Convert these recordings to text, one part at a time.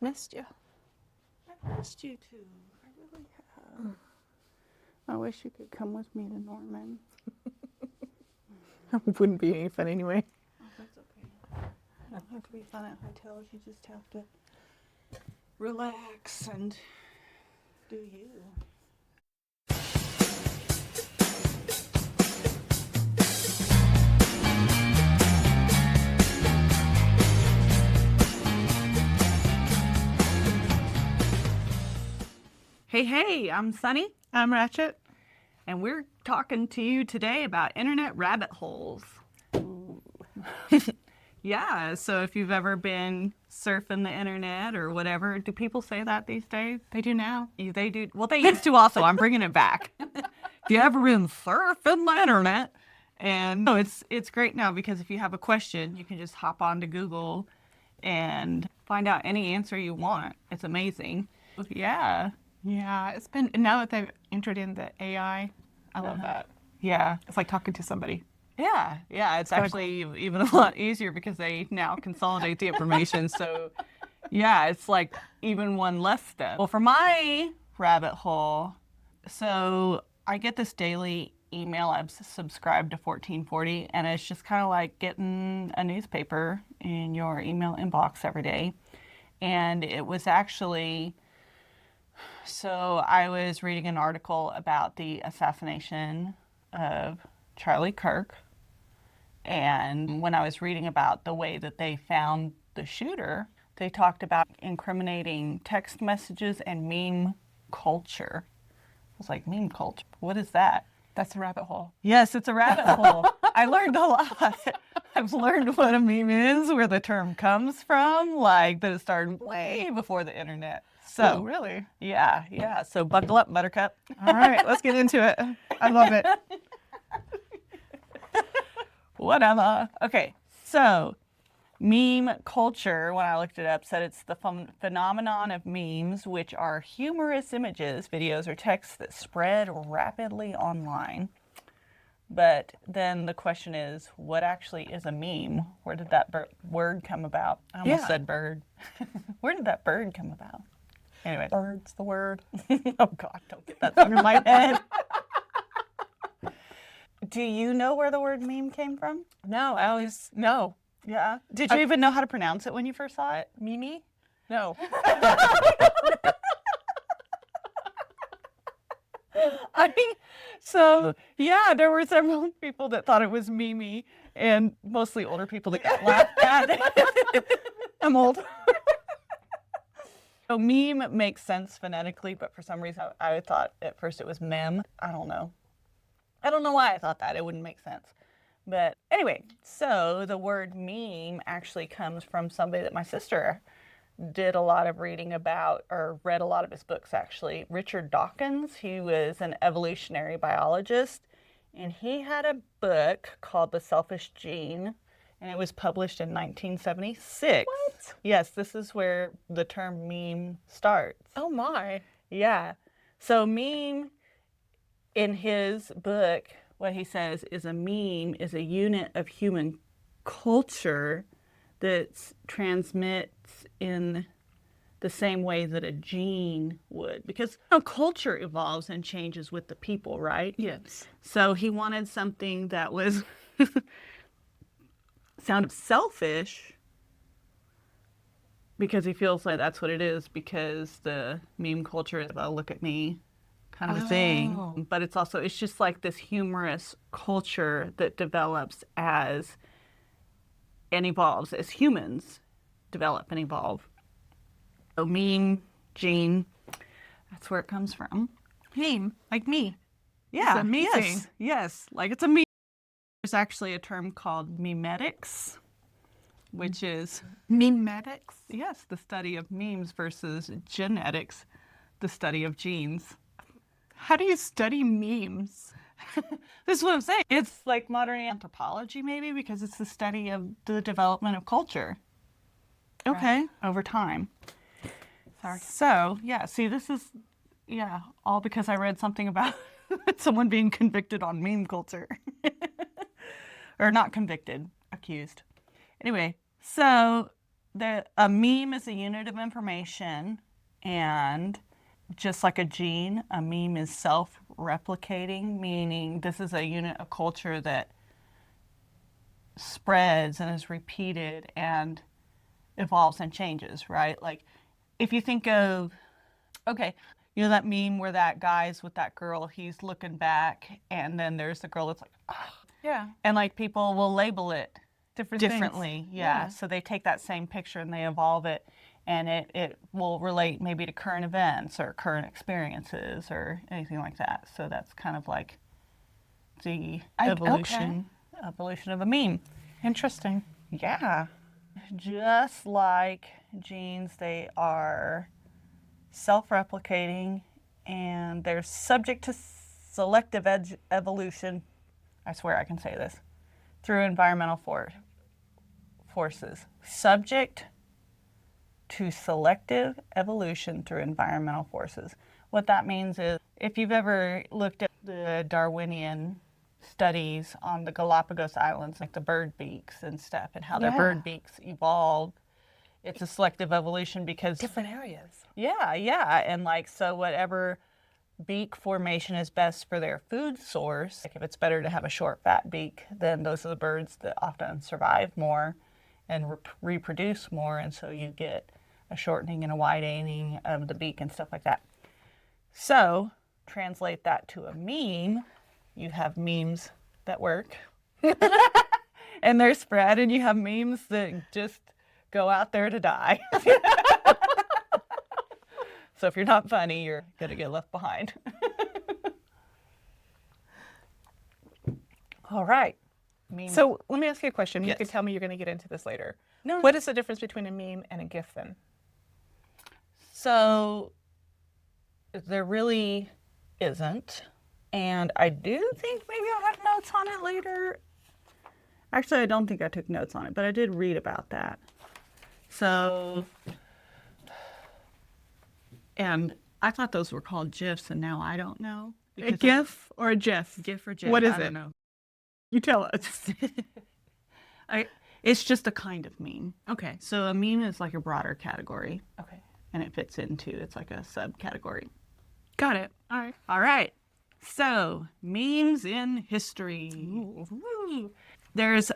missed you. I missed you too. I really have. I wish you could come with me to Norman. It wouldn't be any fun anyway. Oh, that's okay. It don't have to be fun at hotels. You just have to relax and do you. Hey, I'm Sunny, I'm Ratchet. and we're talking to you today about internet rabbit holes. Yeah, so if you've ever been surfing the internet or whatever, do people say that these days? They do now. They do. Well, they used to also. I'm bringing it back. If you ever been surfing the internet, and no, it's great now because if you have a question, you can just hop onto Google and find out any answer you want. It's amazing. Yeah. Yeah, it's been, now that they've entered in the AI, I love that. Yeah. It's like talking to somebody. Yeah, it's actually even a lot easier because they now consolidate the information. So, yeah, it's like even one less step. Well, for my rabbit hole, so I get this daily email. I've subscribed to 1440, and it's just kind of like getting a newspaper in your email inbox every day. And it was actually, so I was reading an article about the assassination of Charlie Kirk. And when I was reading about the way that they found the shooter, they talked about incriminating text messages and meme culture. I was like, meme culture? What is that? That's a rabbit hole. Yes, it's a rabbit hole. I learned a lot. I've learned what a meme is, where the term comes from, like that it started way before the internet. So, Oh, really? yeah. So buckle up, Buttercup. All right, let's get into it. I love it. Whatever. Okay, so meme culture, when I looked it up, said it's the phenomenon of memes, which are humorous images, videos, or texts that spread rapidly online. But then the question is, what actually is a meme? Where did that word come about? I almost said bird. Where did that bird come about? Anyway. Bird's the word. Oh, God, don't get that through my head. Do you know where the word meme came from? No, I always, no. Yeah. Did you even know how to pronounce it when you first saw it? Mimi? No. Yeah, there were several people that thought it was Mimi, and mostly older people that got laughed at. I'm old. So meme makes sense phonetically, but for some reason I thought at first it was mem. I don't know why I thought that. It wouldn't make sense. But anyway, so the word meme actually comes from somebody that my sister did a lot of reading about, or read a lot of his books actually. Richard Dawkins, he was an evolutionary biologist, and he had a book called The Selfish Gene, and it was published in 1976. What? Yes, this is where the term meme starts. Oh, my. Yeah. So meme, in his book, what he says is a meme is a unit of human culture that transmits in the same way that a gene would. Because culture evolves and changes with the people, right? Yes. So he wanted something that was sounded selfish, because he feels like that's what it is, because the meme culture is a look at me kind of a thing. But it's just like this humorous culture that develops as and evolves as humans develop and evolve. So meme, gene, that's where it comes from. Meme, like me. Yeah, It's amazing. Yes, like it's a meme. There's actually a term called memetics, which is, Memetics? yes, the study of memes, versus genetics, the study of genes. How do you study memes? This is what I'm saying. It's like modern anthropology, maybe, because it's the study of the development of culture. Okay. Over time. Sorry. So, see, this is, all because I read something about someone being convicted on meme culture. Or not convicted, accused. Anyway, so a meme is a unit of information, and just like a gene, a meme is self-replicating, meaning this is a unit of culture that spreads and is repeated and evolves and changes, right? Like if you think of, okay, you know that meme where that guy's with that girl, he's looking back, and then there's the girl that's like, oh. Yeah. And like people will label it Differently. differently. Yeah. So they take that same picture and they evolve it, and it will relate maybe to current events or current experiences or anything like that. So that's kind of like the evolution of a meme. Interesting. Yeah. Just like genes, they are self-replicating and they're subject to selective evolution. I swear I can say this. Through environmental forces. Subject to selective evolution through environmental forces. What that means is if you've ever looked at the Darwinian studies on the Galapagos Islands, like the bird beaks and stuff, and how their bird beaks evolved, it's a selective evolution because Different areas. yeah. And like, so whatever beak formation is best for their food source, like if it's better to have a short, fat beak, then those are the birds that often survive more and reproduce more. And so you get a shortening and a widening of the beak and stuff like that. So translate that to a meme. You have memes that work and they're spread, and you have memes that just go out there to die. So if you're not funny, you're going to get left behind. All right. Meme. So let me ask you a question. You Yes. could tell me you're going to get into this later. No. What is the difference between a meme and a GIF then? So there really isn't. And I do think maybe I'll have notes on it later. Actually, I don't think I took notes on it, but I did read about that. So, and I thought those were called GIFs, and now I don't know. A GIF or a GIF? GIF or GIF? What is I don't it? know. You tell us. It's just a kind of meme. Okay. So a meme is like a broader category, Okay. and it fits into, it's like a subcategory. Got it. All right. All right. So, memes in history. Ooh. There's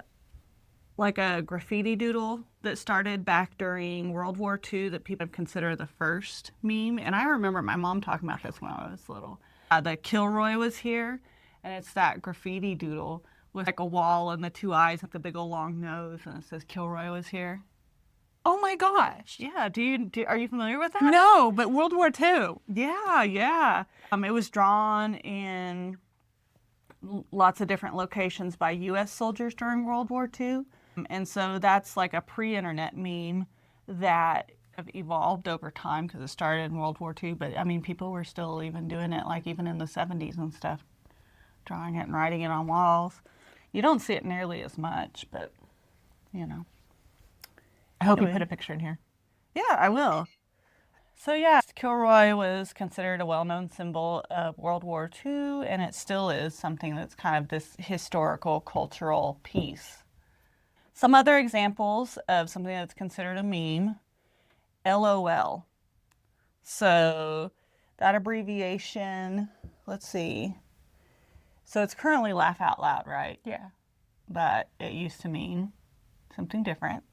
like a graffiti doodle that started back during World War II that people consider the first meme. And I remember my mom talking about this when I was little. The Kilroy was here, and it's that graffiti doodle with like a wall and the two eyes with the big old long nose, and it says Kilroy was here. Oh my gosh. Yeah, are you familiar with that? No, but World War II. Yeah. It was drawn in lots of different locations by U.S. soldiers during World War II. And so that's like a pre-internet meme that have evolved over time because it started in World War II. But I mean, people were still even doing it, like even in the 70s and stuff, drawing it and writing it on walls. You don't see it nearly as much, but you know. I hope Anyway. you put a picture in here. Yeah, I will. So yeah, Kilroy was considered a well-known symbol of World War II, and it still is something that's kind of this historical, cultural piece. Some other examples of something that's considered a meme, LOL. So that abbreviation, let's see. So it's currently laugh out loud, right? Yeah. But it used to mean something different.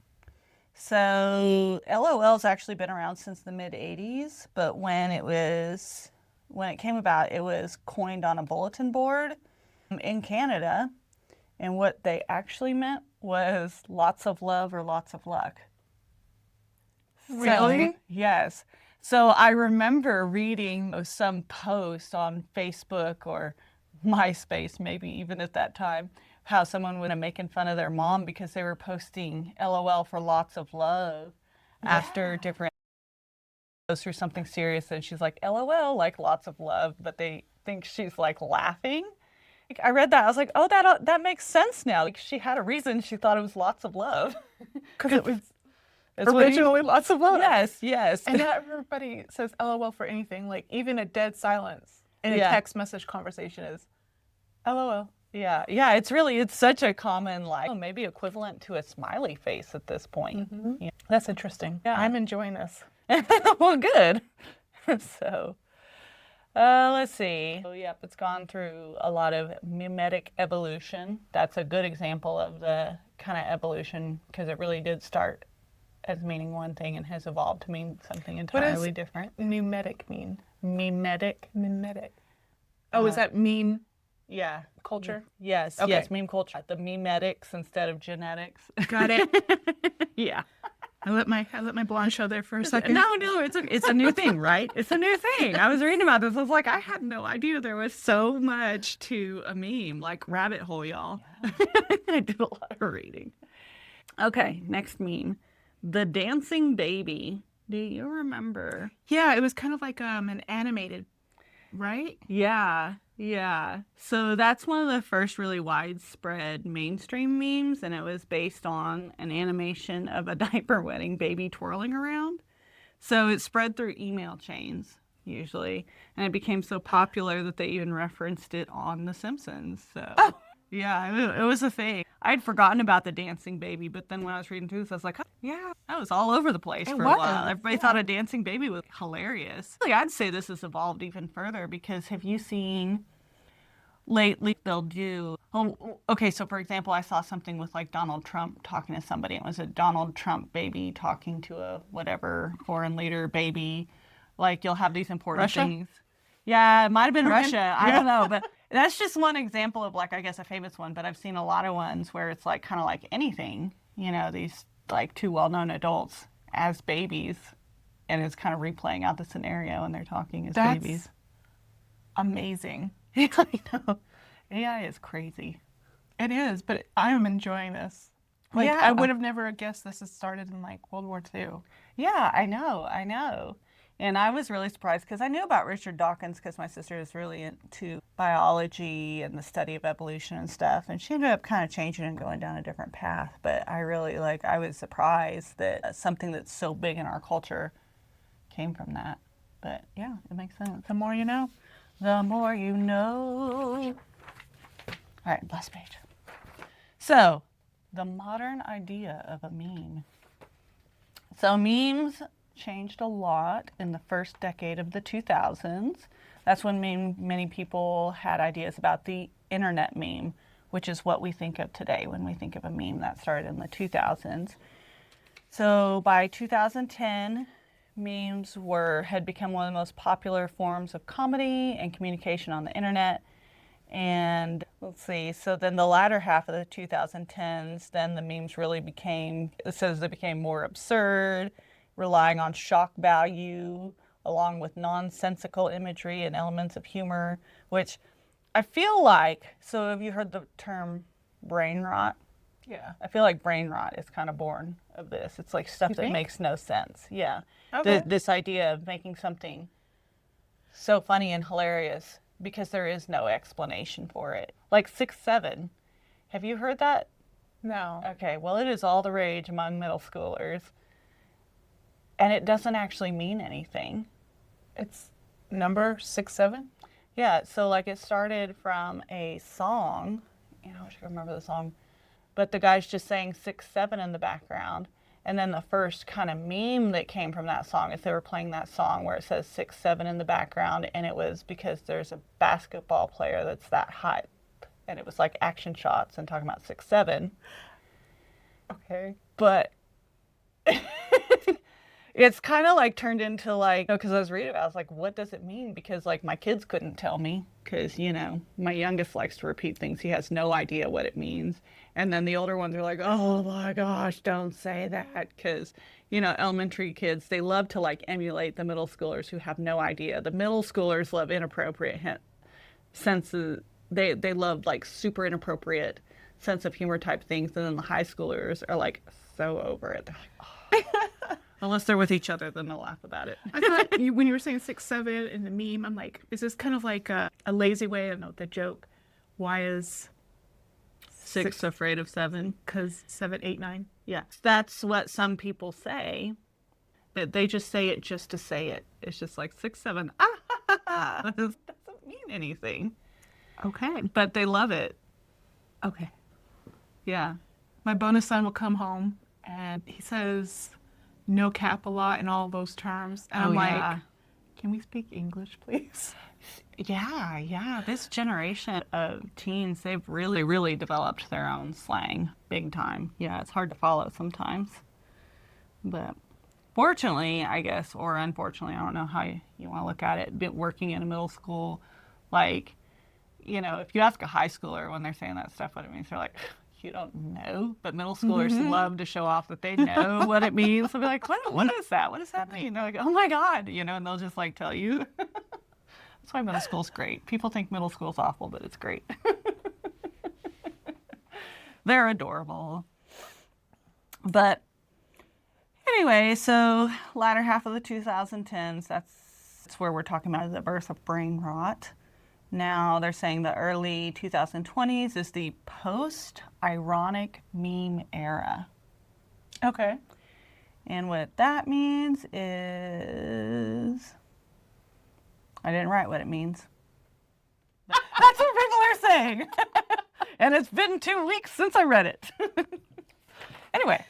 So LOL's actually been around since the mid-'80s, but when it came about, it was coined on a bulletin board in Canada, and what they actually meant was lots of love or lots of luck. Really? So, yes. So I remember reading some post on Facebook or MySpace, maybe even at that time, how someone was making fun of their mom because they were posting LOL for lots of love after different goes through something serious, and she's like LOL, like lots of love, but they think she's like laughing. Like, I read that, I was like, oh, that makes sense now. Like she had a reason she thought it was lots of love. Because it was That's what originally lots of love. Yes. And not everybody says LOL for anything. Like even a dead silence in a Yeah. text message conversation is LOL. Yeah, yeah, it's such a common, like, maybe equivalent to a smiley face at this point. Yeah. That's interesting. Yeah. I'm enjoying this. Well, good. So, let's see. So, yep, it's gone through a lot of mimetic evolution. That's a good example of the kind of evolution because it really did start as meaning one thing and has evolved to mean something entirely different. Pneumatic mean? Mimetic. Mimetic. Oh, is that meme Yeah. culture? Yes, Okay. yes, meme culture. The memetics instead of genetics. Got it. Yeah. I let my blonde show there for a second. No, it's a new thing, right? It's a new thing. I was reading about this. I was like, I had no idea there was so much to a meme, like rabbit hole, y'all. I did a lot of reading. Okay, next meme. The dancing baby. Do you remember? Yeah, it was kind of like an animated, right? Yeah, yeah. So that's one of the first really widespread mainstream memes, and it was based on an animation of a diaper wedding baby twirling around. So it spread through email chains, usually, and it became so popular that they even referenced it on The Simpsons. So, yeah, it was a thing. I'd forgotten about the dancing baby, but then when I was reading through this, I was like, oh, yeah, that was all over the place for a while. Everybody thought a dancing baby was hilarious. Like, I'd say this has evolved even further because have you seen lately they'll do, oh, okay, so for example, I saw something with like Donald Trump talking to somebody. It was a Donald Trump baby talking to a whatever foreign leader baby. Like, you'll have these important Russia? things. Yeah, it might have been Russia. I don't know, but that's just one example of like, I guess a famous one, but I've seen a lot of ones where it's like kind of like anything, you know, these like two well-known adults as babies and it's kind of replaying out the scenario and they're talking as That's babies. amazing. I know. AI is crazy. It is, but I am enjoying this. Like, Yeah. I would have never guessed this had started in like World War II. Yeah, I know. And I was really surprised because I knew about Richard Dawkins because my sister is really into biology and the study of evolution and stuff. And she ended up kind of changing and going down a different path. But I really, like, I was surprised that something that's so big in our culture came from that. But yeah, it makes sense. The more you know. The more you know. All right, last page. So, the modern idea of a meme. So, memes changed a lot in the first decade of the 2000s. That's when many people had ideas about the internet meme, which is what we think of today when we think of a meme. That started in the 2000s. So, by 2010, memes had become one of the most popular forms of comedy and communication on the internet. And let's see, so then the latter half of the 2010s, then the memes really became, it says they became more absurd, relying on shock value, along with nonsensical imagery and elements of humor, which I feel like, so have you heard the term brain rot? Yeah. I feel like brain rot is kind of born of this. It's like stuff You that think? makes no sense. Yeah. Okay. This idea of making something so funny and hilarious because there is no explanation for it. Like 6'7". Have you heard that? No. Okay, well, it is all the rage among middle schoolers. And it doesn't actually mean anything. It's number 6'7"? Yeah, so like it started from a song. I wish I could remember the song. But the guy's just saying 6'7" in the background. And then the first kind of meme that came from that song is they were playing that song where it says 6'7" in the background. And it was because there's a basketball player that's that height. And it was like action shots and talking about 6'7". Okay. But it's kind of like turned into like, because I was reading about it, I was like, what does it mean? Because like my kids couldn't tell me because, my youngest likes to repeat things. He has no idea what it means. And then the older ones are like, oh my gosh, don't say that. Because, elementary kids, they love to like emulate the middle schoolers who have no idea. The middle schoolers love inappropriate senses. They love like super inappropriate sense of humor type things. And then the high schoolers are like so over it. They're like, oh. Unless they're with each other, then they'll laugh about it. I thought when you were saying 6'7" in the meme, I'm like, is this kind of like a lazy way of the joke? Why is Six afraid of seven? because 7, 8, 9? Yeah, that's what some people say. But they just say it just to say it. It's just like 6'7". Ah, ha, ha, ha. It doesn't mean anything. Okay. But they love it. Okay. Yeah. My bonus son will come home and he says no cap a lot in all those terms. And I'm like, can we speak English, please? Yeah. This generation of teens, they've really developed their own slang big time. Yeah, it's hard to follow sometimes. But fortunately, I guess, or unfortunately, I don't know how you want to look at it, but working in a middle school, like, you know, if you ask a high schooler when they're saying that stuff, what it means, they're like, you don't know. But middle schoolers love to show off that they know what it means. They'll be like, what is that? What does that mean? They're like, oh my God, you know, and they'll just like tell you. That's why middle school's great. People think middle school's awful, but it's great. They're adorable. But anyway, so latter half of the 2010s, that's where we're talking about the birth of brain rot. Now they're saying the early 2020s is the post-ironic meme era. Okay. And what that means is... I didn't write what it means. That's what people are saying. And it's been 2 weeks since I read it. Anyway.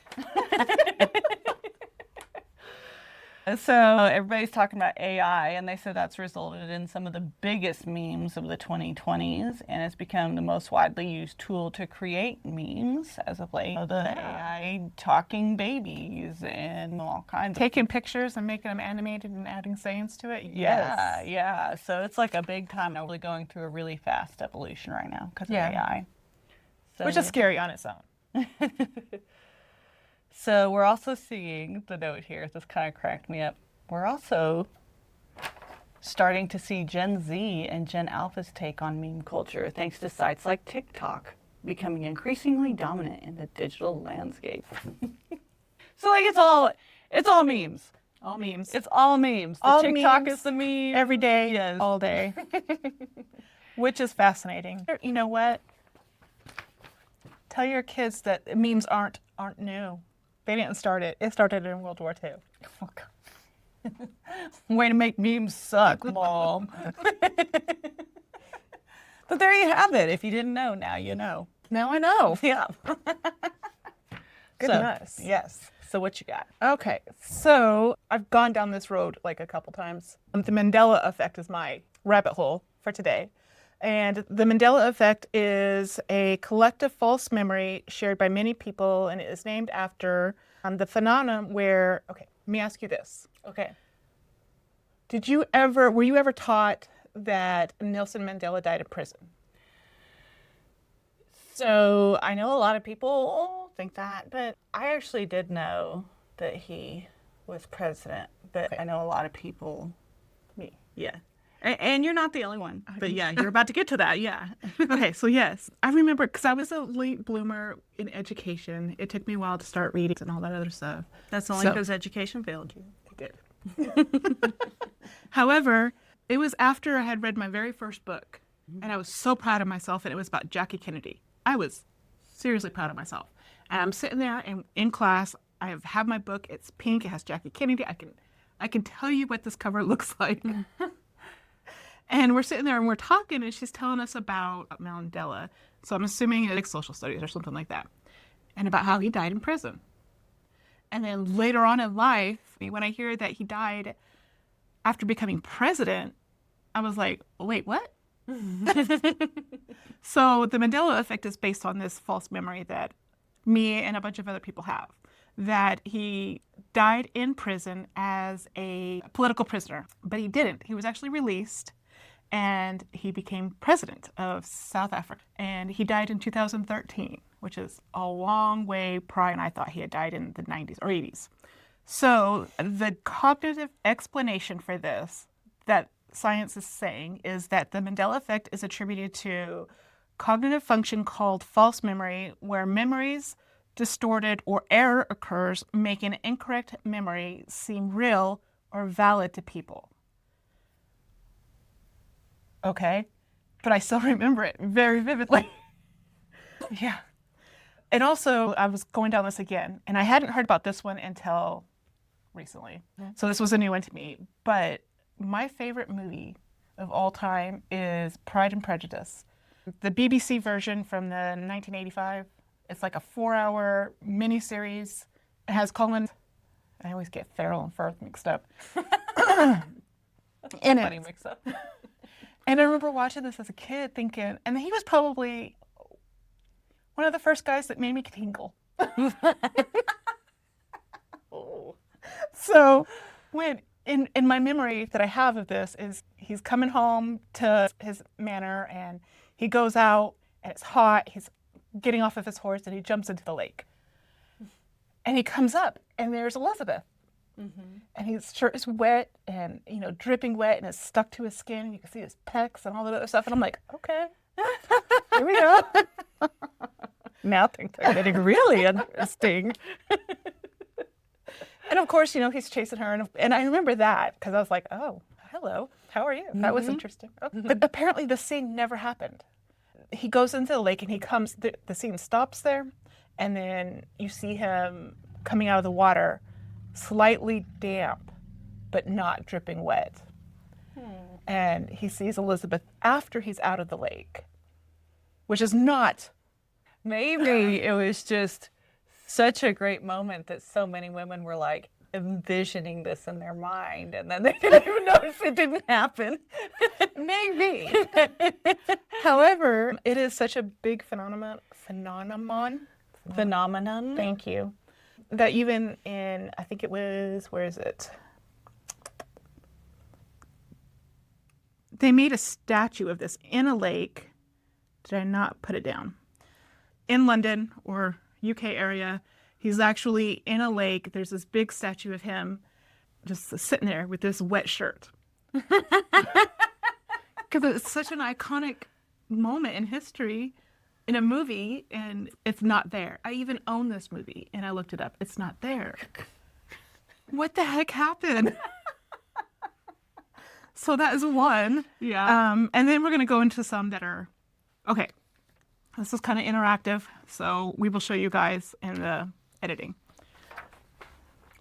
So everybody's talking about AI, and they said that's resulted in some of the biggest memes of the 2020s, and it's become the most widely used tool to create memes as of late. The AI talking babies and all kinds of... Taking pictures and making them animated and adding sayings to it? Yes. Yeah. So it's like a big time. We're really going through a really fast evolution right now because of AI. So, which is scary on its own. So we're also seeing, the note here, this kind of cracked me up, we're also starting to see Gen Z and Gen Alpha's take on meme culture thanks to sites like TikTok becoming increasingly dominant in the digital landscape. So like it's all memes. All memes. It's all memes. All TikTok memes. is the meme. Every day, Yes. all day. Which is fascinating. You know what? Tell your kids that memes aren't new. They didn't start it. It started in World War II. Oh, God. Way to make memes suck, Mom. But there you have it. If you didn't know, now you know. Now I know. Yeah. Goodness. Yes. So what you got? Okay, so I've gone down this road like a couple times. The Mandela Effect is my rabbit hole for today. And the Mandela Effect is a collective false memory shared by many people, and it is named after the phenomenon where, okay, let me ask you this. Okay. Were you ever taught that Nelson Mandela died in prison? So I know a lot of people think that, but I actually did know that he was president, but Okay. I know a lot of people. Me. Yeah. And you're not the only one. But yeah, you're about to get to that. Yeah. Okay, so yes, I remember because I was a late bloomer in education. It took me a while to start reading and all that other stuff. That's only So- because education failed you. It did. However, it was after I had read my very first book, and I was so proud of myself, and it was about Jackie Kennedy. I was seriously proud of myself. And I'm sitting there and in class, I have my book. It's pink. It has Jackie Kennedy. I can tell you what this cover looks like. And we're sitting there and we're talking, and she's telling us about Mandela. So I'm assuming it's like social studies or something like that, and about how he died in prison. And then later on in life, when I hear that he died after becoming president, I was like, wait, what? So the Mandela Effect is based on this false memory that me and a bunch of other people have, that he died in prison as a political prisoner, but he didn't. He was actually released, and he became president of South Africa. And he died in 2013, which is a long way prior, and I thought he had died in the 90s or 80s. So the cognitive explanation for this that science is saying is that the Mandela Effect is attributed to cognitive function called false memory, where memories distorted or error occurs, making incorrect memory seem real or valid to people. Okay, but I still remember it very vividly. Yeah. And also, I was going down this again, and I hadn't heard about this one until recently. So this was a new one to me. But my favorite movie of all time is Pride and Prejudice. The BBC version from the 1985. It's like a 4-hour miniseries. It has Colin. I always get Farrell and Firth mixed up. In Funny it. mix up. And I remember watching this as a kid thinking, and he was probably one of the first guys that made me tingle. So when in my memory that I have of this is he's coming home to his manor and he goes out and it's hot. He's getting off of his horse and he jumps into the lake. And he comes up and there's Elizabeth. And his shirt is wet and, dripping wet and it's stuck to his skin. You can see his pecs and all that other stuff. And I'm like, okay, here we go. Now things are getting really interesting. And of course, he's chasing her. And I remember that because I was like, oh, hello, how are you? That was interesting. Okay. But apparently the scene never happened. He goes into the lake and he comes, the scene stops there. And then you see him coming out of the water, slightly damp, but not dripping wet. And he sees Elizabeth after he's out of the lake, which is not. Maybe it was just such a great moment that so many women were like envisioning this in their mind, and then they didn't even notice it didn't happen. Maybe. However, it is such a big phenomenon. Thank you. That even in, I think it was, where is it? They made a statue of this in a lake. Did I not put it down? In London or UK area, he's actually in a lake. There's this big statue of him just sitting there with this wet shirt. Because it's such an iconic moment in history. In a movie, and it's not there. I even own this movie, and I looked it up. It's not there. What the heck happened? So that is one. Yeah. And then we're going to go into some that are, okay, this is kind of interactive, so we will show you guys in the editing.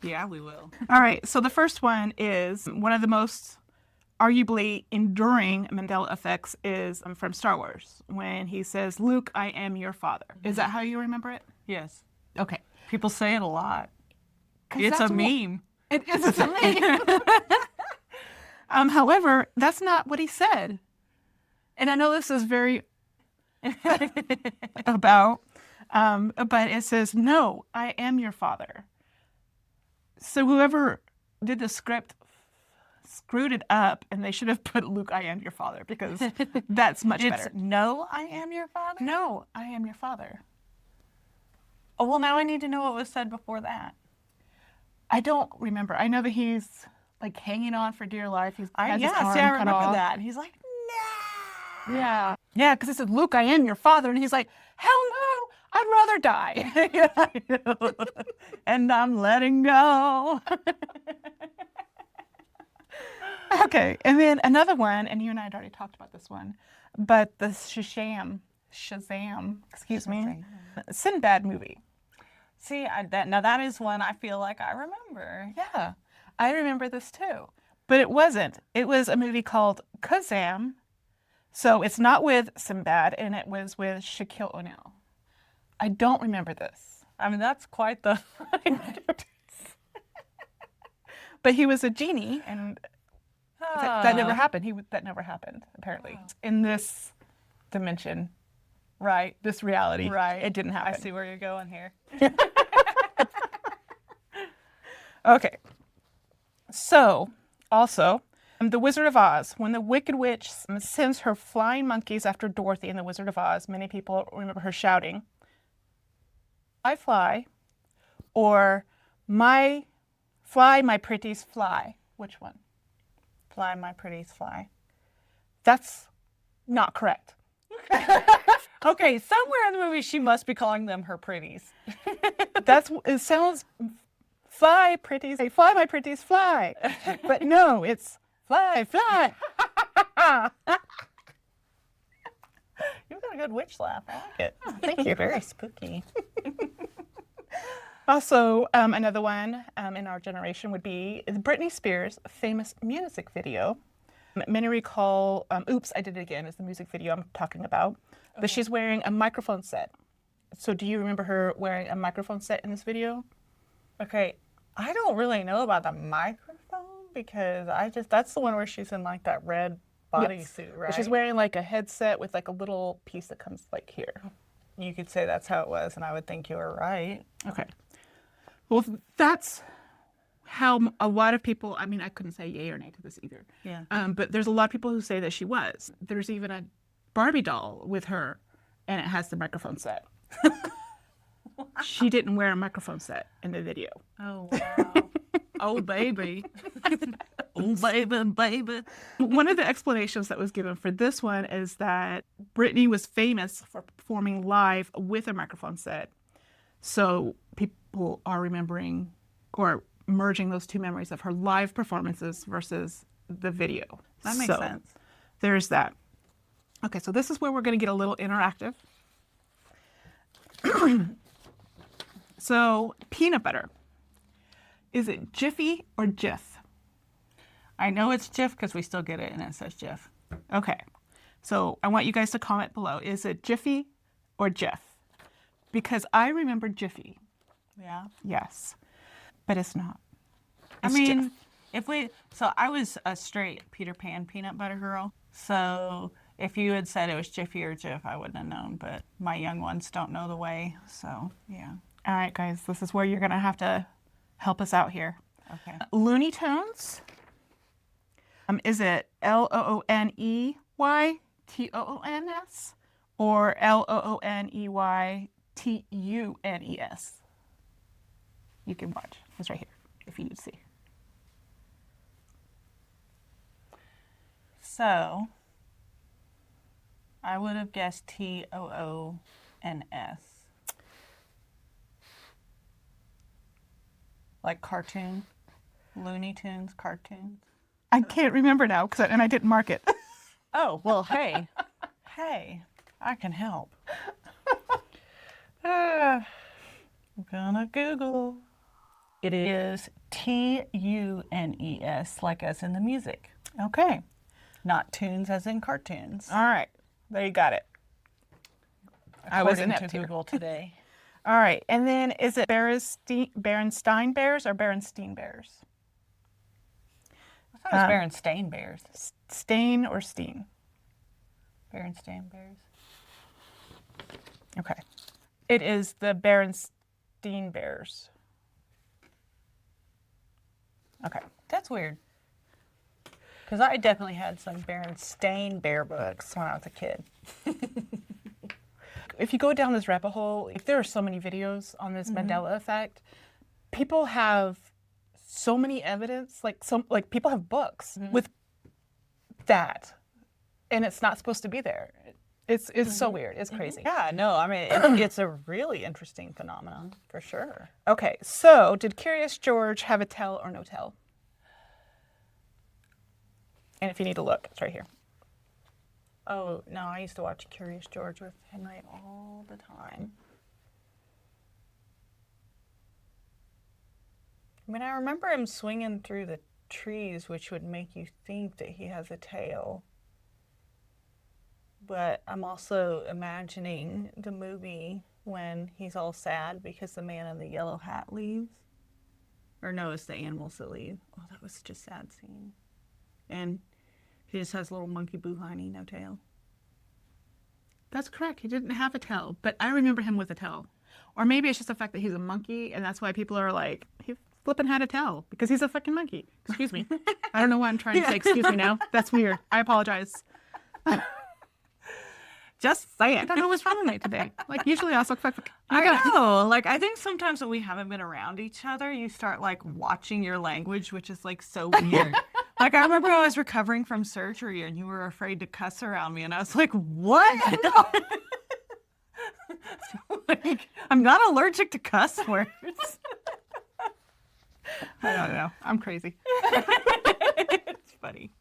Yeah, we will. All right, so the first one is one of the most arguably enduring Mandela effects is from Star Wars when he says, "Luke, I am your father." Is that how you remember it? Yes. Okay. People say it a lot. It's a meme. It is a meme. However, that's not what he said. And I know this is very about, but it says, "No, I am your father." So whoever did the script screwed it up, and they should have put "Luke, I am your father," because that's much better. "No, I am your father"? No, I am your father. Oh, well, now I need to know what was said before that. I don't remember. I know that he's like hanging on for dear life. He's has his arm I cut remember off. that. And he's like, "No." Yeah. Yeah, because it said, "Luke, I am your father." And he's like, "Hell no, I'd rather die." And I'm letting go. Okay, and then another one, and you and I had already talked about this one, but the Shazam, excuse me, Sinbad movie. See, that is one I feel like I remember. Yeah, I remember this too, but it wasn't. It was a movie called Kazam, so it's not with Sinbad, and it was with Shaquille O'Neal. I don't remember this. I mean, that's quite the... But he was a genie, and that never happened. That never happened, apparently. In this dimension, Right. this reality, Right. it didn't happen. I see where you're going here. Okay. So, also, The Wizard of Oz. When the Wicked Witch sends her flying monkeys after Dorothy in The Wizard of Oz, many people remember her shouting, "I fly," or "Fly, my pretties, fly." Which one? Fly, my pretties, fly. That's not correct. Okay, somewhere in the movie she must be calling them her pretties. It sounds, "Fly, pretties, fly, my pretties, fly." But no, it's "Fly, fly." You've got a good witch laugh. I like it. Thank you. Very spooky. Also, another one in our generation would be Britney Spears' famous music video, Many recall Oops, I Did It Again is the music video I'm talking about. But she's wearing a microphone set. So do you remember her wearing a microphone set in this video? Okay, I don't really know about the microphone because that's the one where she's in like that red bodysuit, right? But she's wearing like a headset with like a little piece that comes like here. You could say that's how it was, and I would think you were right. Okay. Well, that's how a lot of people, I mean, I couldn't say yay or nay to this either. Yeah. But there's a lot of people who say that she was. There's even a Barbie doll with her, and it has the microphone set. She didn't wear a microphone set in the video. Oh, wow. Oh, baby. Oh, baby, baby. One of the explanations that was given for this one is that Britney was famous for performing live with a microphone set. So people are remembering or merging those two memories of her live performances versus the video. That makes sense. There's that. Okay, so this is where we're going to get a little interactive. So, peanut butter. Is it Jiffy or Jif? I know it's Jif because we still get it and it says Jif. Okay, so I want you guys to comment below. Is it Jiffy or Jif? Because I remember Jiffy. Yeah. Yes, but it's not. I It's mean, Jif. so I was a straight Peter Pan peanut butter girl. So if you had said it was Jiffy or Jif, I wouldn't have known. But my young ones don't know the way. So, yeah. All right, guys, this is where you're going to have to help us out here. Okay. Looney Tunes. Is it Looneytons or Looneytunes? You can watch. It's right here if you need to see. So I would have guessed Toons. Like cartoon. Looney Tunes, cartoons. I can't remember now and I didn't mark it. Oh, well, hey. Hey, I can help. I'm gonna Google. It is Tunes, like as in the music. Okay. Not tunes as in cartoons. All right. There you got it. I was According inept to here. Google today. All right. And then is it Berenstein Bears or Berenstein Bears? I thought it was Berenstain Bears. Stain or Steen? Berenstain Bears. Okay. It is the Berenstein Bears. Okay. That's weird. Because I definitely had some Berenstain Bear books when I was a kid. If you go down this rabbit hole, there are so many videos on this Mandela Effect. People have so many evidence, like people have books with that, and it's not supposed to be there. It's so weird. It's crazy. Yeah, no, I mean, it's a really interesting phenomenon, for sure. Okay, so did Curious George have a tell or no tell? And if you need to look, it's right here. Oh, no, I used to watch Curious George with Henry all the time. I mean, I remember him swinging through the trees, which would make you think that he has a tail. But I'm also imagining the movie when he's all sad because the man in the yellow hat leaves. Or no, it's the animals that leave. Oh, that was such a sad scene. And he just has a little monkey boo-hiney, no tail. That's correct. He didn't have a tell, but I remember him with a tell. Or maybe it's just the fact that he's a monkey, and that's why people are like, he flipping had a tell because he's a fucking monkey. Excuse me. I don't know why I'm trying to say excuse me now. That's weird. I apologize. Just say it. I don't know what's wrong with me today. Like usually I also I know. Like I think sometimes when we haven't been around each other, you start like watching your language, which is like so weird. Like I remember I was recovering from surgery and you were afraid to cuss around me, and I was like, "What?" Like, I'm not allergic to cuss words. I don't know. I'm crazy. It's funny.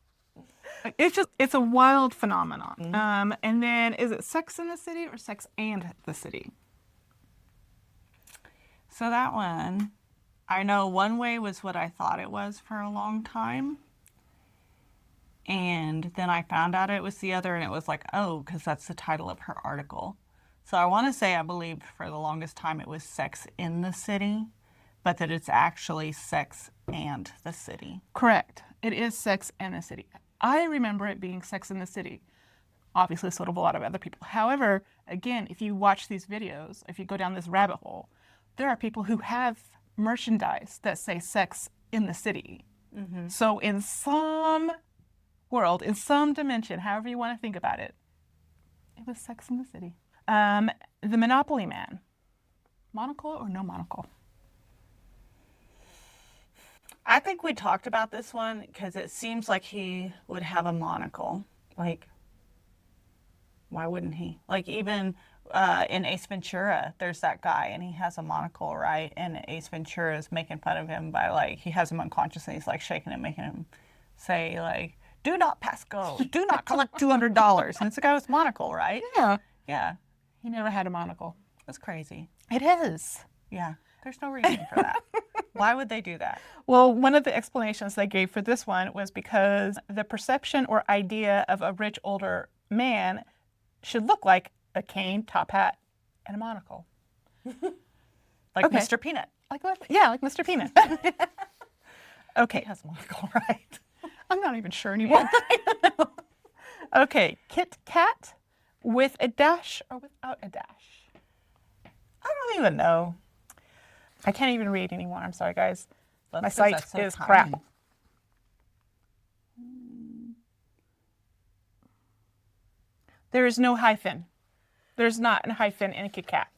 It's a wild phenomenon. And then is it Sex in the City or Sex and the City? So that one, I know One Way was what I thought it was for a long time. And then I found out it was the other, and it was like, oh, because that's the title of her article. So I want to say I believed for the longest time it was Sex in the City, but that it's actually Sex and the City. Correct. It is Sex and the City. I remember it being Sex in the City. Obviously, so do a lot of other people. However, again, if you watch these videos, if you go down this rabbit hole, there are people who have merchandise that say Sex in the City. Mm-hmm. So in some world, in some dimension, however you want to think about it, it was Sex in the City. The Monopoly Man. Monocle or no monocle? I think we talked about this one because it seems like he would have a monocle. Like, why wouldn't he? Like, even in Ace Ventura, there's that guy and he has a monocle, right? And Ace Ventura is making fun of him by, like, he has him unconscious and he's like shaking him, making him say, like, do not pass go, do not collect $200. And it's a guy with monocle, right? Yeah. Yeah. He never had a monocle. That's crazy. It is. Yeah. There's no reason for that. Why would they do that? Well, one of the explanations they gave for this one was because the perception or idea of a rich older man should look like a cane, top hat, and a monocle. Like Okay. Mr. Peanut. Like Mr. Peanut. Okay. He has a monocle, right? I'm not even sure anymore. Okay, Kit Kat with a dash or without a dash? I don't even know. I can't even read anymore. I'm sorry, guys. That's My 'cause site that's so is tiny. crap. There is no hyphen. There's not a hyphen in a Kit Kat.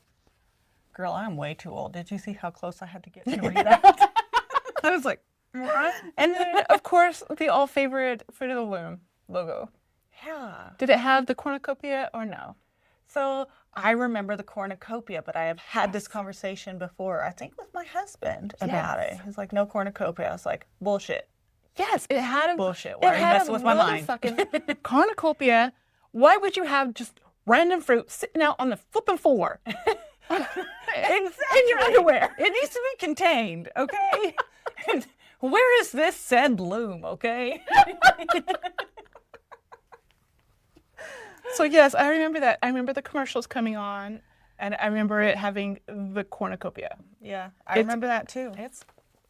Girl, I'm way too old. Did you see how close I had to get to read that? I was like, what? And then, of course, the all favorite Fruit of the Loom logo. Yeah. Did it have the cornucopia or no? So I remember the cornucopia, but I have had this conversation before, I think with my husband about Yes. it. He's like, no cornucopia. I was like, bullshit. Yes, it had a Bullshit. Why are you messing with my mind? Fucking cornucopia. Why would you have just random fruit sitting out on the flipping floor? In your underwear. It needs to be contained, okay? Where is this said loom, okay? So yes, I remember that. I remember the commercials coming on, and I remember it having the cornucopia. Yeah, I remember that too. It's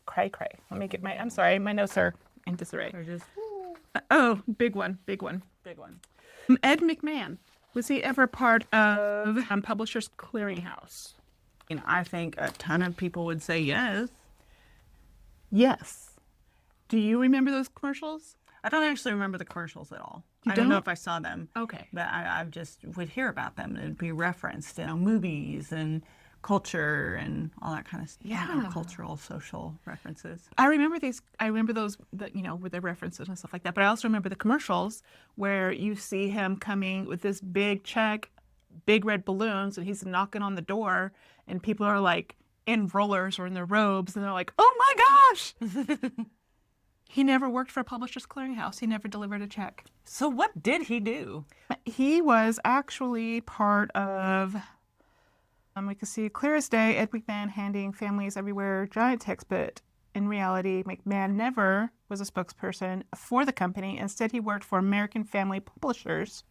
cray. Let me get I'm sorry, my notes are in disarray. They're just Oh, big one. big one. Ed McMahon. Was he ever part of Publishers Clearinghouse? You know, I think a ton of people would say yes. Yes. Do you remember those commercials? I don't actually remember the commercials at all. You I don't know don't? if I saw them. Okay. But I just would hear about them. It'd be referenced in movies and culture and all that kind of stuff. Yeah. Cultural, social references. I remember these. I remember those, with the references and stuff like that. But I also remember the commercials where you see him coming with this big check, big red balloons, and he's knocking on the door, and people are like in rollers or in their robes, and they're like, "Oh my gosh!" He never worked for a Publishers Clearinghouse. He never delivered a check. So what did he do? He was actually part of. We can see clear as day Ed McMahon handing families everywhere giant text, but in reality, McMahon never was a spokesperson for the company. Instead, he worked for American Family Publishers,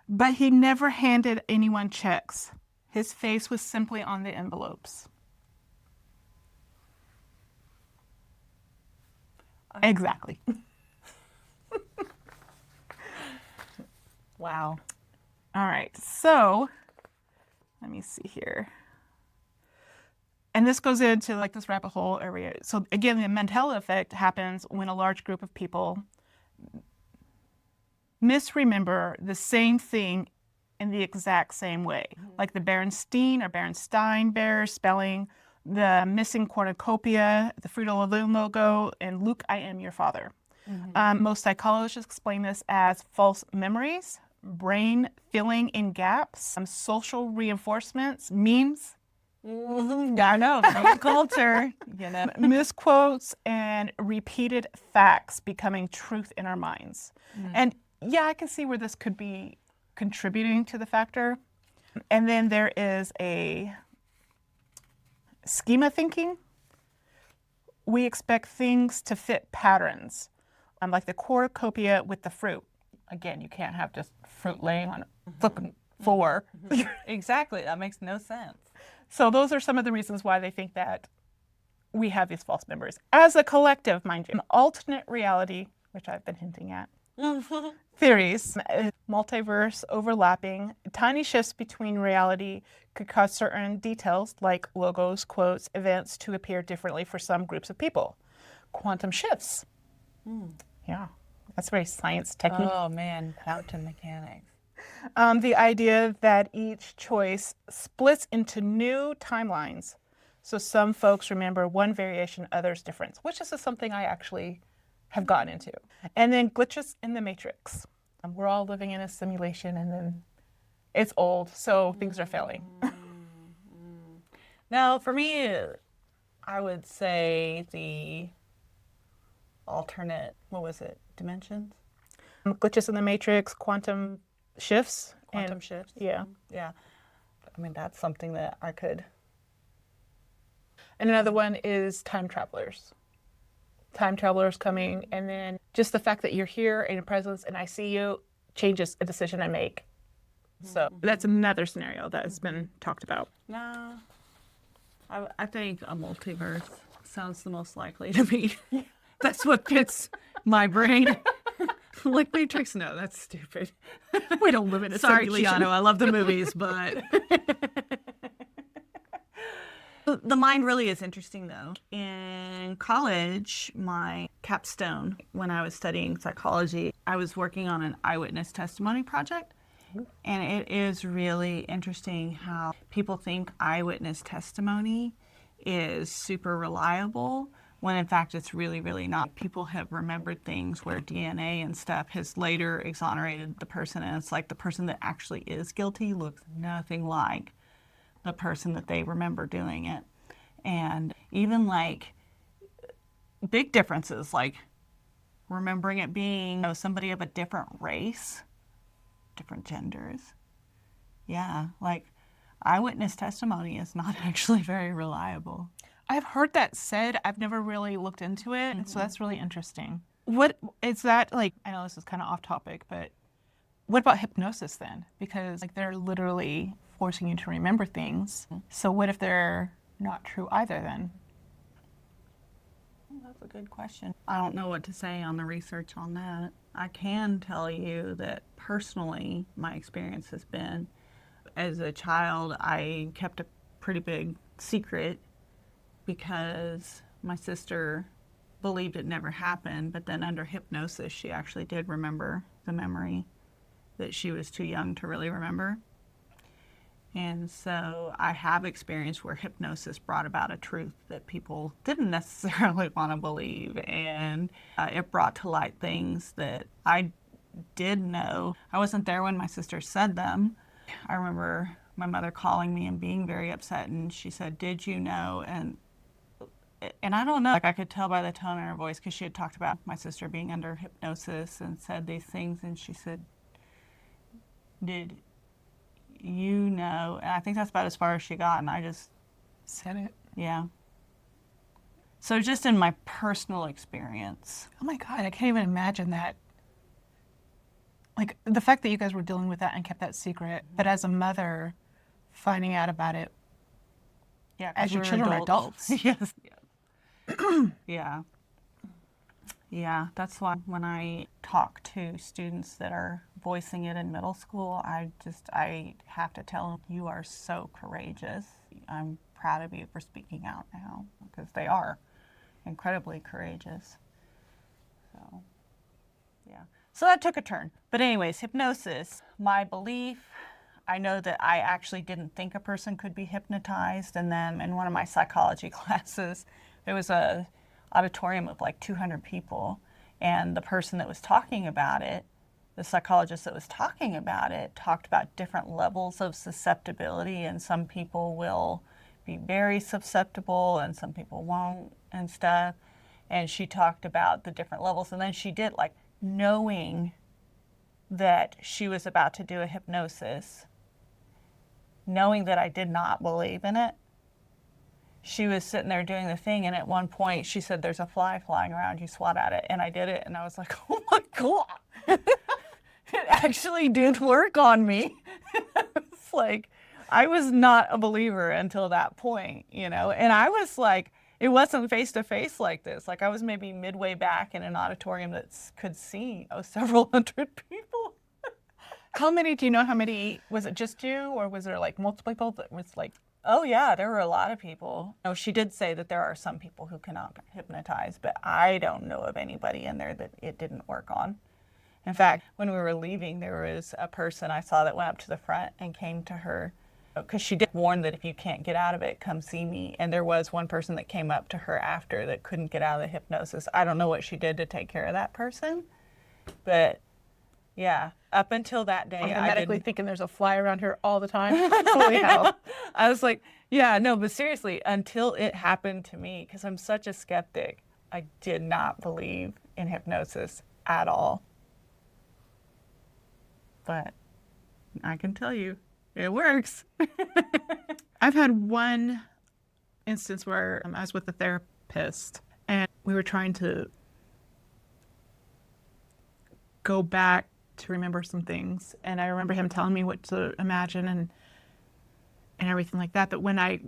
but he never handed anyone checks. His face was simply on the envelopes. Exactly. Wow. All right, so let me see here. And this goes into like this rabbit hole area. So again, the Mandela Effect happens when a large group of people misremember the same thing in the exact same way. Like the Berenstein or Berenstein bears spelling, the missing cornucopia, the Fruit of the Loom logo, and Luke, I am your father. Most psychologists explain this as false memories, brain filling in gaps, social reinforcements, memes. I know. Culture. You know. Misquotes and repeated facts becoming truth in our minds. And yeah, I can see where this could be contributing to the factor. And then there is a schema thinking. We expect things to fit patterns, like the cornucopia with the fruit. Again, you can't have just fruit laying on a flipping floor. Exactly. That makes no sense. So those are some of the reasons why they think that we have these false memories. As a collective, mind you, an alternate reality, which I've been hinting at, theories, multiverse overlapping, tiny shifts between reality could cause certain details like logos, quotes, events to appear differently for some groups of people. Quantum shifts. Yeah, that's very science technique. Oh man, quantum mechanics. The idea that each choice splits into new timelines. So some folks remember one variation, others different, which is something I actually have gotten into. And then glitches in the matrix. We're all living in a simulation and then it's old, so things are failing. Now, for me, I would say the alternate, what was it, dimensions? Glitches in the matrix, quantum shifts. Quantum shifts? Yeah. Yeah. I mean, that's something that I could. And another one is time travelers. Time travelers coming, and then just the fact that you're here in your presence and I see you changes a decision I make. So that's another scenario that has been talked about. No. I think a multiverse sounds the most likely to me. That's what fits my brain. Like Matrix, no, that's stupid. We don't live in a Sorry, simulation. Keanu, I love the movies, but the mind really is interesting, though. In college, my capstone, when I was studying psychology, I was working on an eyewitness testimony project. And it is really interesting how people think eyewitness testimony is super reliable, when in fact it's really, really not. People have remembered things where DNA and stuff has later exonerated the person, and it's like the person that actually is guilty looks nothing like the person that they remember doing it. And even like big differences, like remembering it being somebody of a different race, different genders. Yeah, like eyewitness testimony is not actually very reliable. I've heard that said. I've never really looked into it, so that's really interesting. What is that like? I know this is kind of off topic, but what about hypnosis then? Because like they're literally forcing you to remember things. So what if they're not true either then? That's a good question. I don't know what to say on the research on that. I can tell you that personally, my experience has been, as a child, I kept a pretty big secret because my sister believed it never happened, but then under hypnosis, she actually did remember the memory that she was too young to really remember. And so I have experienced where hypnosis brought about a truth that people didn't necessarily want to believe. And it brought to light things that I did know. I wasn't there when my sister said them. I remember my mother calling me and being very upset. And she said, "Did you know?" And I don't know, like I could tell by the tone in her voice, because she had talked about my sister being under hypnosis and said these things. And she said, "Did you know?" And I think that's about as far as she got, and I just Said it. yeah. So just in my personal experience. Oh my God, I can't even imagine that. Like the fact that you guys were dealing with that and kept that secret, but as a mother, finding out about it Yeah, as your children are adults. Yes. Yeah. Yeah, that's why when I talk to students that are voicing it in middle school, I have to tell them, you are so courageous. I'm proud of you for speaking out now, because they are incredibly courageous. So, yeah. So that took a turn. But anyways, hypnosis, my belief, I know that I actually didn't think a person could be hypnotized. And then in one of my psychology classes, there was a auditorium of like 200 people, and the person that was talking about it, the psychologist that was talking about it, talked about different levels of susceptibility, and some people will be very susceptible and some people won't and stuff. And she talked about the different levels, and then she did, like, knowing that she was about to do a hypnosis, knowing that I did not believe in it, she was sitting there doing the thing, and at one point she said, "There's a fly flying around, you swat at it." And I did it, and I was like, oh my God. It actually did work on me. It's like, I was not a believer until that point, you know? And I was like, it wasn't face to face like this. Like, I was maybe midway back in an auditorium that could see several hundred people. How many, do you know how many, was it just you or was there like multiple people that was like, Oh, yeah, there were a lot of people. No, she did say that there are some people who cannot hypnotize, but I don't know of anybody in there that it didn't work on. In fact, when we were leaving, there was a person I saw that went up to the front and came to her, because she did warn that if you can't get out of it, come see me. And there was one person that came up to her after that couldn't get out of the hypnosis. I don't know what she did to take care of that person, but yeah, up until that day, I'm medically thinking there's a fly around here all the time? Holy hell. I was like, yeah, no, but seriously, until it happened to me, because I'm such a skeptic, I did not believe in hypnosis at all. But I can tell you, it works. I've had one instance where I was with a therapist and we were trying to go back to remember some things. And I remember him telling me what to imagine and everything like that. But when I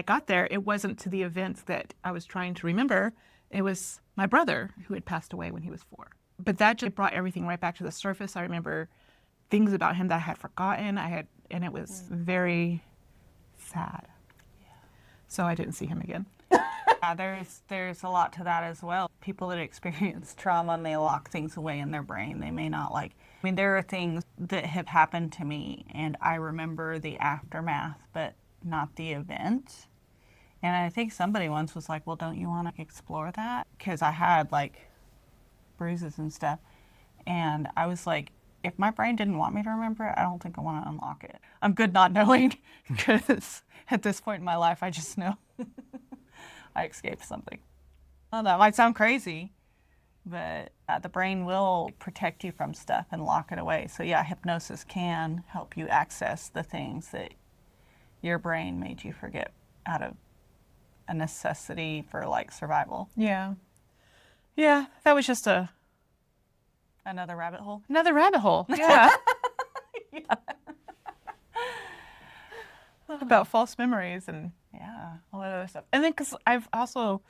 got there, it wasn't to the events that I was trying to remember. It was my brother who had passed away when he was 4. But that just brought everything right back to the surface. I remember things about him that I had forgotten. And it was very sad. Yeah. So I didn't see him again. Yeah, there's a lot to that as well. People that experience trauma and they lock things away in their brain. They may not like. I mean, there are things that have happened to me, and I remember the aftermath, but not the event. And I think somebody once was like, "Well, don't you want to explore that?" Because I had like bruises and stuff, and I was like, if my brain didn't want me to remember it, I don't think I want to unlock it. I'm good not knowing, because at this point in my life, I just know I escaped something. Well, that might sound crazy, but the brain will protect you from stuff and lock it away. So yeah, hypnosis can help you access the things that your brain made you forget out of a necessity for like survival. Yeah. Yeah, that was just Another rabbit hole. another rabbit hole. Yeah. Yeah. About false memories and Yeah. all that other stuff. And then because I watched a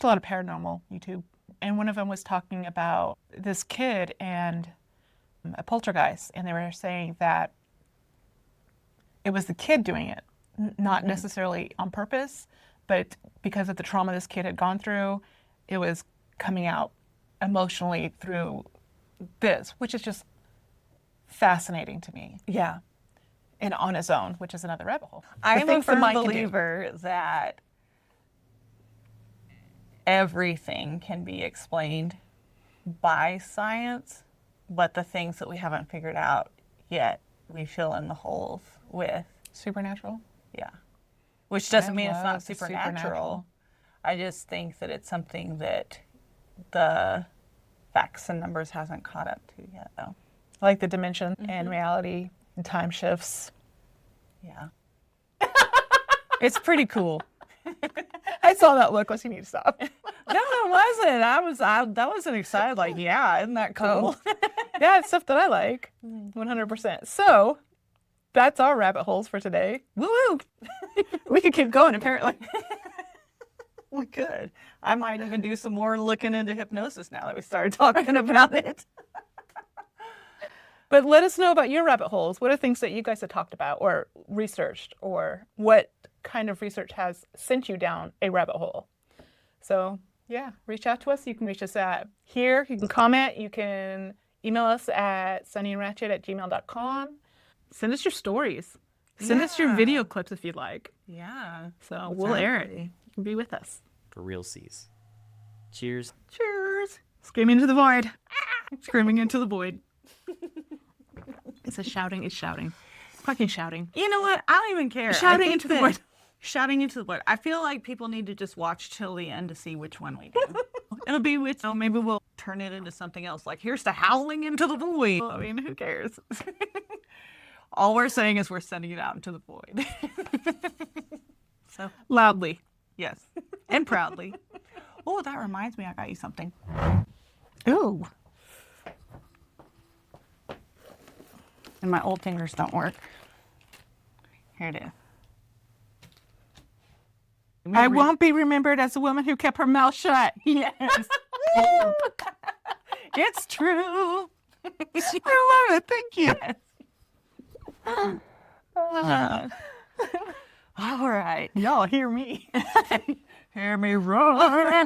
lot of paranormal YouTube, and one of them was talking about this kid and a poltergeist, and they were saying that it was the kid doing it, not necessarily on purpose, but because of the trauma this kid had gone through, it was coming out emotionally through this, which is just fascinating to me. Yeah. And on his own, which is another rabbit hole. I'm a things the firm mind can do. believer that everything can be explained by science, but the things that we haven't figured out yet, we fill in the holes with. Supernatural? Yeah. Which doesn't I mean it's love not the supernatural. supernatural. I just think that it's something that the facts and numbers hasn't caught up to yet, though. Like the dimension and reality and time shifts. Yeah. It's pretty cool. I saw that look. Let's you need to stop. No, it wasn't. That wasn't excited. Like, yeah, isn't that cool? Yeah, it's stuff that I like. 100%. So that's our rabbit holes for today. Woo! We could keep going, apparently. We could. I might even do some more looking into hypnosis now that we started talking about it. But let us know about your rabbit holes. What are things that you guys have talked about or researched, or what kind of research has sent you down a rabbit hole? So yeah, reach out to us. You can reach us at here. You can comment. You can email us at sunnyandratchet@gmail.com. Send us your stories. Send us your video clips if you'd like. Yeah. So we'll air it. You can be with us. For real C's. Cheers. Cheers. Screaming into the void. Screaming into the void. It's shouting. Fucking shouting. You know what? I don't even care. Shouting I think into the that- void. Shouting into the void. I feel like people need to just watch till the end to see which one we do. It'll be which. Oh, maybe we'll turn it into something else. Like, here's the howling into the void. I mean, who cares? All we're saying is we're sending it out into the void. So, Loudly. yes. And proudly. Oh, that reminds me, I got you something. Ooh. And my old fingers don't work. Here it is. I won't be remembered as a woman who kept her mouth shut. Yes. It's true. I love it. Thank you. All right. Y'all hear me. Hear me roar.